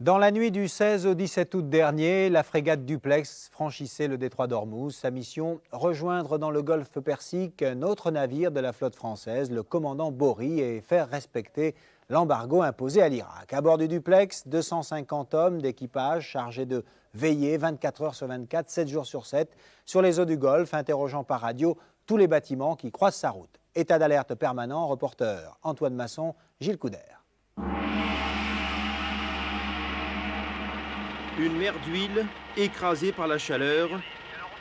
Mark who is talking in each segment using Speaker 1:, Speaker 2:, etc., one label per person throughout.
Speaker 1: Dans la nuit du 16 au 17 août dernier, la frégate Duplex franchissait le détroit d'Ormuz. Sa mission, rejoindre dans le golfe Persique un autre navire de la flotte française, le commandant Bory, et faire respecter l'embargo imposé à l'Irak. À bord du Duplex, 250 hommes d'équipage chargés de veiller 24 heures sur 24, 7 jours sur 7, sur les eaux du Golfe, interrogeant par radio tous les bâtiments qui croisent sa route. État d'alerte permanent, reporter Antoine Masson, Gilles Couder.
Speaker 2: Une mer d'huile écrasée par la chaleur,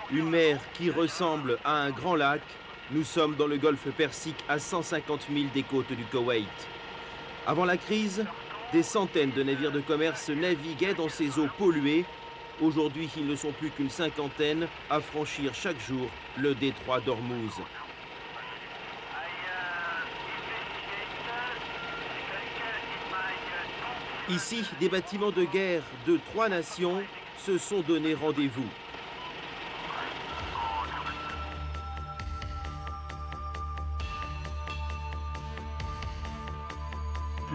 Speaker 2: une mer qui ressemble à un grand lac. Nous sommes dans le golfe Persique à 150 milles des côtes du Koweït. Avant la crise, des centaines de navires de commerce naviguaient dans ces eaux polluées. Aujourd'hui, ils ne sont plus qu'une cinquantaine à franchir chaque jour le détroit d'Ormuz. Ici, des bâtiments de guerre de 3 nations se sont donné rendez-vous.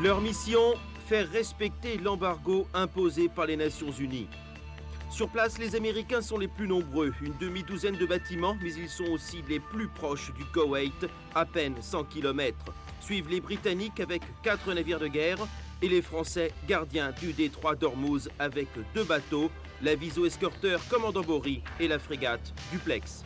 Speaker 2: Leur mission, faire respecter l'embargo imposé par les Nations Unies. Sur place, les Américains sont les plus nombreux, une demi-douzaine de bâtiments, mais ils sont aussi les plus proches du Koweït, à peine 100 km. Suivent les Britanniques avec 4 navires de guerre et les Français gardiens du détroit d'Ormuz avec 2 bateaux, l'aviso-escorteur commandant Bory et la frégate Duplex.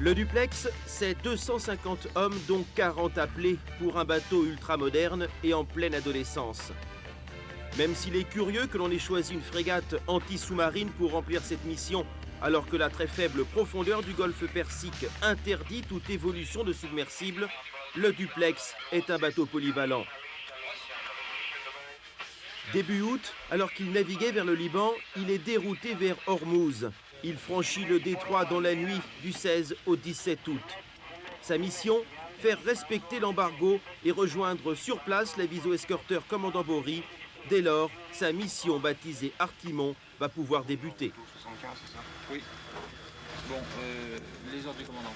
Speaker 2: Le Duplex, c'est 250 hommes, dont 40 appelés pour un bateau ultramoderne et en pleine adolescence. Même s'il est curieux que l'on ait choisi une frégate anti-sous-marine pour remplir cette mission, alors que la très faible profondeur du golfe Persique interdit toute évolution de submersible, le Duplex est un bateau polyvalent. Début août, alors qu'il naviguait vers le Liban, il est dérouté vers Ormuz. Il franchit le détroit dans la nuit du 16 au 17 août. Sa mission, faire respecter l'embargo et rejoindre sur place l'aviso-escorteur commandant Bory. Dès lors, sa mission baptisée Artimon va pouvoir débuter.
Speaker 3: 75, c'est ça? Oui. Bon, les ordres du commandant,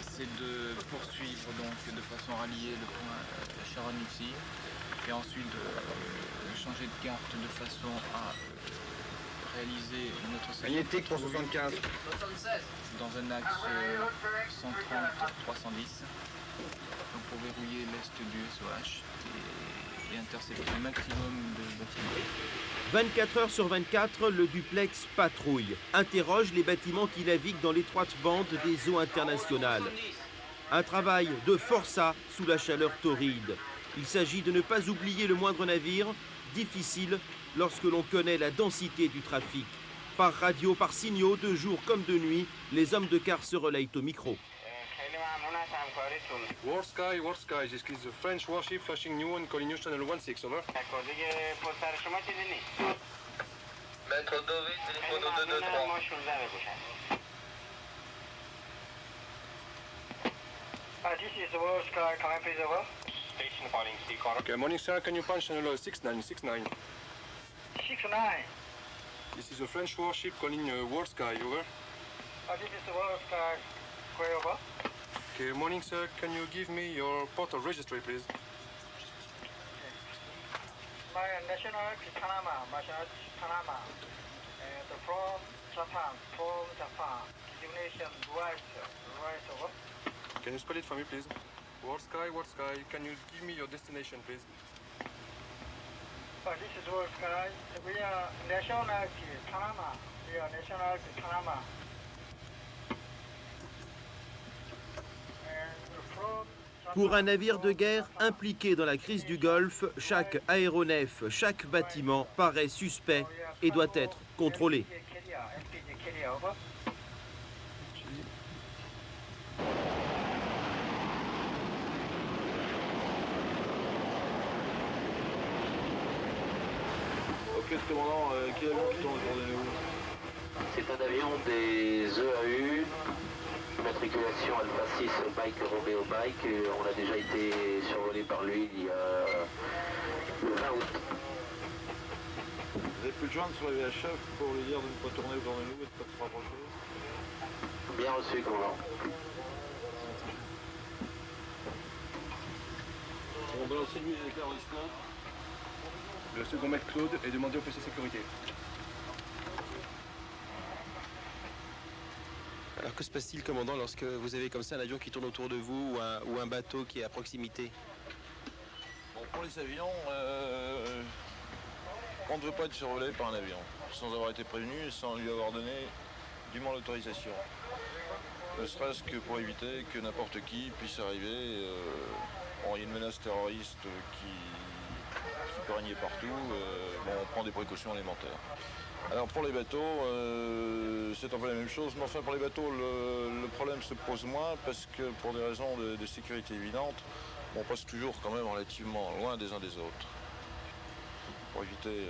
Speaker 3: c'est de poursuivre donc de façon ralliée le point Sharon ici, et ensuite de changer de carte de façon à réaliser notre
Speaker 4: magnétique 375
Speaker 3: dans un axe 130-310 pour verrouiller l'est du SOH et intercepter le maximum de bâtiments.
Speaker 2: 24 heures sur 24, le Duplex patrouille, interroge les bâtiments qui naviguent dans l'étroite bande des eaux internationales. Un travail de forçat sous la chaleur torride. Il s'agit de ne pas oublier le moindre navire, difficile lorsque l'on connaît la densité du trafic. Par radio, par signaux, de jour comme de nuit, les hommes de quart se relayent au micro.
Speaker 5: War Sky, this is a French warship flashing new one calling you channel 16, over.
Speaker 6: Maître Dové, téléphone au 223.
Speaker 7: This is War Sky, can I please over?
Speaker 6: Station calling Seacon.
Speaker 5: Okay, morning sir, can you punch channel 6969?
Speaker 7: 69.
Speaker 5: This is a French warship calling War Sky, over.
Speaker 7: This is War Sky, square over.
Speaker 5: Okay, morning sir, can you give me your port of registry, please?
Speaker 7: My nationality is Panama, Panama. And from Japan, designation right over.
Speaker 5: Can you spell it for me, please? War Sky, can you give me your destination, please?
Speaker 7: This is War Sky. We are nationality Panama. We are nationality Panama.
Speaker 2: Pour un navire de guerre impliqué dans la crise du Golfe, chaque aéronef, chaque bâtiment paraît suspect et doit être contrôlé.
Speaker 4: Ok, commandant, quel avion qui tourne autour de nous?
Speaker 6: C'est un avion des EAU, je vais mettre
Speaker 8: immatriculation Alpha 6 Bike Romeo Bike. On a déjà été survolé par lui il y a le 20 août.
Speaker 4: Vous avez pu le joindre sur les VHF pour lui dire de ne pas tourner autour de nous et de ne pas se rapprocher?
Speaker 8: Bien reçu, commandant.
Speaker 4: On va lancer lui les éclairs en disco.
Speaker 5: Le second maître Claude est demandé au PC sécurité.
Speaker 2: Alors que se passe-t-il, commandant, lorsque vous avez comme ça un avion qui tourne autour de vous ou un bateau qui est à proximité?
Speaker 9: Bon, pour les avions, on ne veut pas être survolé par un avion, sans avoir été prévenu et sans lui avoir donné dûment l'autorisation. Ne serait-ce que pour éviter que n'importe qui puisse arriver. Bon, il y a une menace terroriste qui peut régner partout. Bon, on prend des précautions élémentaires. Alors pour les bateaux, c'est un peu la même chose, mais enfin pour les bateaux, le problème se pose moins parce que pour des raisons de sécurité évidentes, on passe toujours quand même relativement loin des uns des autres pour éviter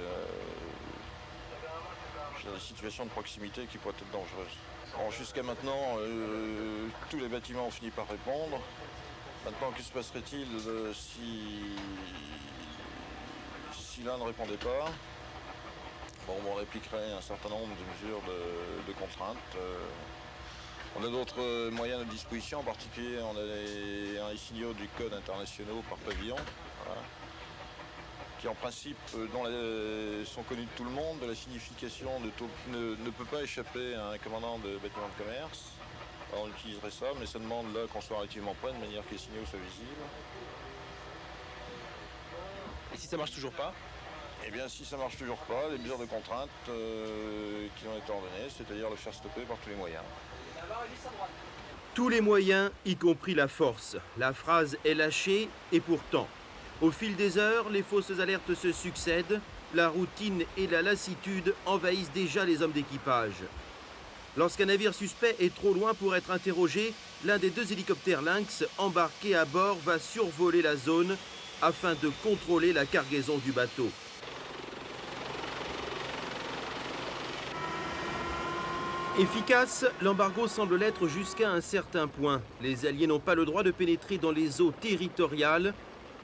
Speaker 9: des situations de proximité qui pourraient être dangereuses. Alors, jusqu'à maintenant, tous les bâtiments ont fini par répondre. Maintenant, que se passerait-il si l'un ne répondait pas? Bon, on appliquerait un certain nombre de mesures de contraintes. On a d'autres moyens à disposition, en particulier on a les signaux du code internationaux par pavillon, voilà, qui en principe sont connus de tout le monde. La signification ne peut pas échapper à un commandant de bâtiment de commerce. Alors, on utiliserait ça, mais ça demande là qu'on soit relativement près de manière que les signaux soient visibles.
Speaker 2: Et si ça marche toujours pas?
Speaker 9: Eh bien, si ça marche toujours pas, les mesures de contrainte qui ont été ordonnées, c'est-à-dire le faire stopper par tous les moyens.
Speaker 2: Tous les moyens, y compris la force. La phrase est lâchée et pourtant, au fil des heures, les fausses alertes se succèdent, la routine et la lassitude envahissent déjà les hommes d'équipage. Lorsqu'un navire suspect est trop loin pour être interrogé, l'un des deux hélicoptères Lynx embarqués à bord va survoler la zone afin de contrôler la cargaison du bateau. Efficace, l'embargo semble l'être jusqu'à un certain point. Les Alliés n'ont pas le droit de pénétrer dans les eaux territoriales.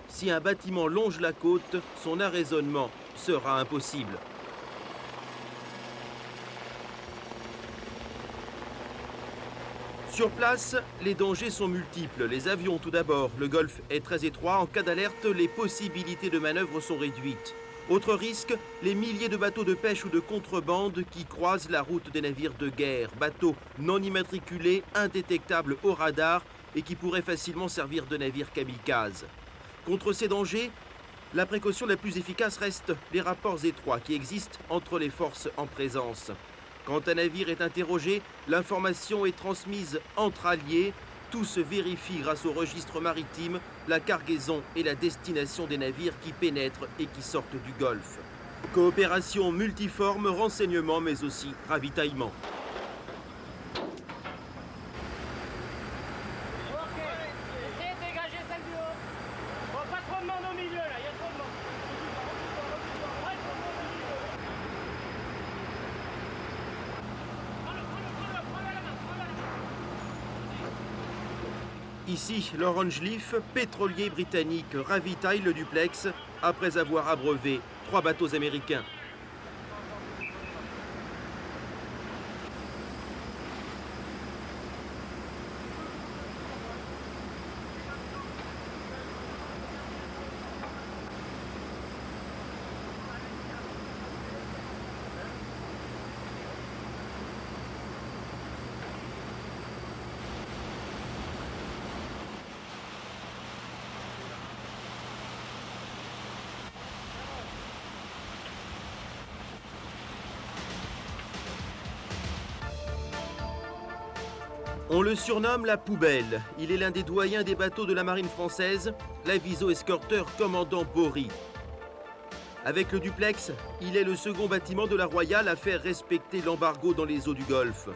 Speaker 2: Si un bâtiment longe la côte, son arraisonnement sera impossible. Sur place, les dangers sont multiples. Les avions tout d'abord. Le golfe est très étroit. En cas d'alerte, les possibilités de manœuvre sont réduites. Autre risque, les milliers de bateaux de pêche ou de contrebande qui croisent la route des navires de guerre. Bateaux non immatriculés, indétectables au radar et qui pourraient facilement servir de navires kamikazes. Contre ces dangers, la précaution la plus efficace reste les rapports étroits qui existent entre les forces en présence. Quand un navire est interrogé, l'information est transmise entre alliés. Tout se vérifie grâce au registre maritime, la cargaison et la destination des navires qui pénètrent et qui sortent du Golfe. Coopération multiforme, renseignement mais aussi ravitaillement.
Speaker 7: Ok, essayez de dégager celle du haut. Bon, pas trop de monde au milieu là, il y a trop de monde.
Speaker 2: Ici, l'Orange Leaf, pétrolier britannique, ravitaille le duplex après avoir abreuvé 3 bateaux américains. On le surnomme la poubelle. Il est l'un des doyens des bateaux de la marine française, l'aviso-escorteur commandant Bory. Avec le duplex, il est le second bâtiment de la Royale à faire respecter l'embargo dans les eaux du Golfe.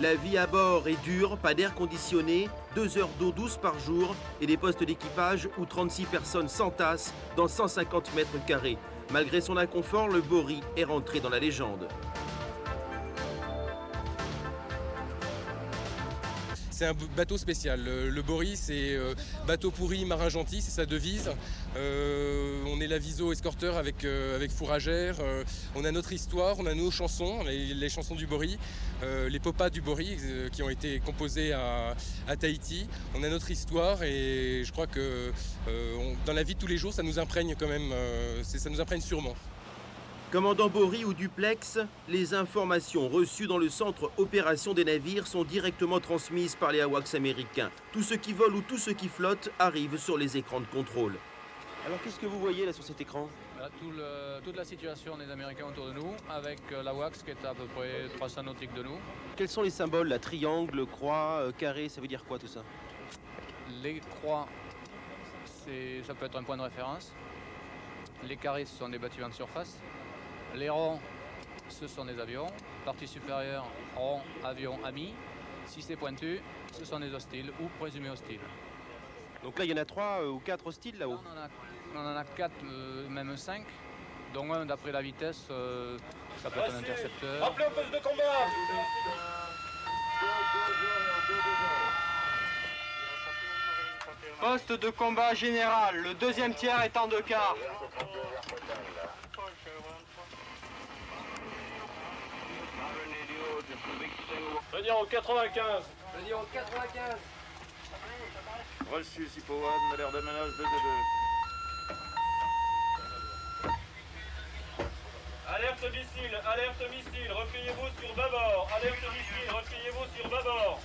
Speaker 2: La vie à bord est dure, pas d'air conditionné, 2 heures d'eau douce par jour et des postes d'équipage où 36 personnes s'entassent dans 150 mètres carrés. Malgré son inconfort, le Bory est rentré dans la légende.
Speaker 5: C'est un bateau spécial. Le Bory, c'est bateau pourri, marin gentil, c'est sa devise. On est l'aviso escorteur avec fourragère. On a notre histoire, on a nos chansons, les chansons du Bory, les popas du Bory qui ont été composées à Tahiti. On a notre histoire et je crois que dans la vie de tous les jours, ça nous imprègne quand même, ça nous imprègne sûrement.
Speaker 2: Commandant Bory ou Duplex, les informations reçues dans le centre opération des navires sont directement transmises par les AWACS américains. Tout ce qui vole ou tout ce qui flotte arrive sur les écrans de contrôle.
Speaker 10: Alors qu'est-ce que vous voyez là sur cet écran?
Speaker 3: Là, toute la situation des Américains autour de nous, avec l'AWACS qui est à peu près 300 nautiques de nous.
Speaker 10: Quels sont les symboles là? Triangle, croix, carré, ça veut dire quoi tout ça?
Speaker 3: Les croix, ça peut être un point de référence. Les carrés, ce sont des bâtiments de surface. Les ronds, ce sont des avions. Partie supérieure, rond, avion, ami. Si c'est pointu, ce sont des hostiles ou présumés hostiles.
Speaker 10: Donc là, il y en a 3 ou 4 hostiles là-haut?
Speaker 3: On en a 4, même 5. dont un d'après la vitesse, ça peut être un intercepteur.
Speaker 6: Rappelez au poste de combat.
Speaker 7: Poste de combat général, le deuxième tiers est en 2 quarts.
Speaker 6: Réunion au 95.
Speaker 7: Réunion au 95.
Speaker 9: Reçu, Sipowan, l'air d'aménage 222.
Speaker 6: Alerte missile, repliez-vous sur bâbord. Alerte missile, repliez-vous sur bâbord.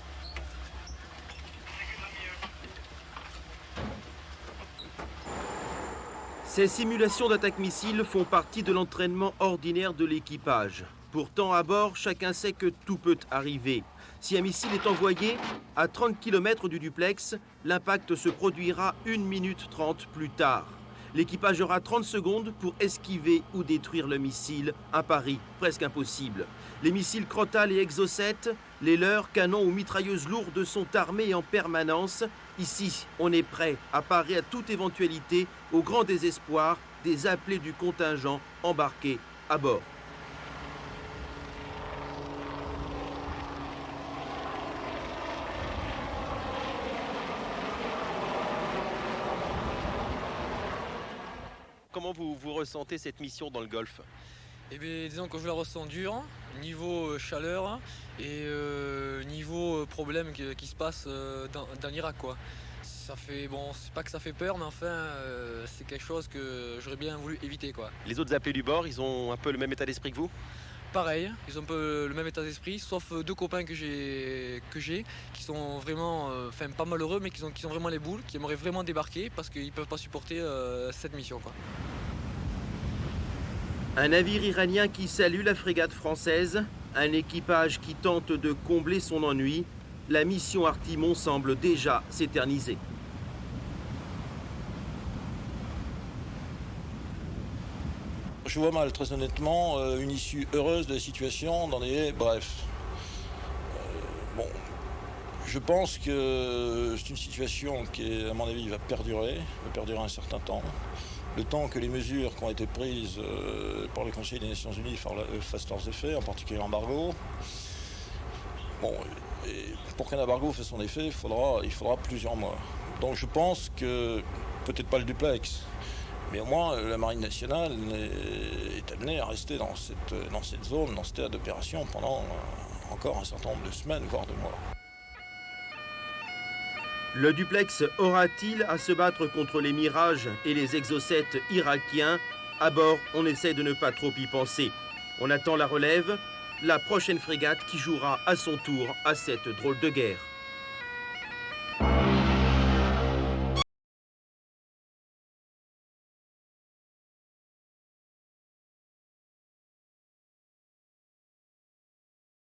Speaker 2: Ces simulations d'attaque missile font partie de l'entraînement ordinaire de l'équipage. Pourtant, à bord, chacun sait que tout peut arriver. Si un missile est envoyé à 30 km du duplex, l'impact se produira 1 minute 30 plus tard. L'équipage aura 30 secondes pour esquiver ou détruire le missile, un pari presque impossible. Les missiles Crotale et Exocet, les leurs, canons ou mitrailleuses lourdes sont armés en permanence. Ici, on est prêt à parer à toute éventualité, au grand désespoir des appelés du contingent embarqués à bord.
Speaker 10: Comment vous ressentez cette mission dans le Golfe?
Speaker 11: Eh bien, disons que je la ressens dure, niveau chaleur et niveau problème qui se passe dans l'Irak, quoi. Ça fait, bon, c'est pas que ça fait peur, mais enfin, c'est quelque chose que j'aurais bien voulu éviter, quoi.
Speaker 10: Les autres appelés du bord, ils ont un peu le même état d'esprit que vous?
Speaker 11: Pareil, ils ont un peu le même état d'esprit, sauf 2 copains que j'ai, qui sont vraiment, pas malheureux, mais qui ont vraiment les boules, qui aimeraient vraiment débarquer parce qu'ils peuvent pas supporter cette mission, quoi.
Speaker 2: Un navire iranien qui salue la frégate française, un équipage qui tente de combler son ennui, la mission Artimon semble déjà s'éterniser.
Speaker 9: Je vois mal, très honnêtement, une issue heureuse de la situation dans les... Bref. Bon, je pense que c'est une situation qui, à mon avis, va perdurer un certain temps. Le temps que les mesures qui ont été prises par le Conseil des Nations Unies fassent leurs effets, en particulier l'embargo. Bon, et pour qu'un embargo fasse son effet, il faudra plusieurs mois. Donc je pense que, peut-être pas le duplex, mais au moins la Marine nationale est amenée à rester dans cette zone, dans ce théâtre d'opération pendant encore un certain nombre de semaines, voire de mois.
Speaker 2: Le duplex aura-t-il à se battre contre les mirages et les exocets irakiens? À bord, on essaie de ne pas trop y penser. On attend la relève, la prochaine frégate qui jouera à son tour à cette drôle de guerre.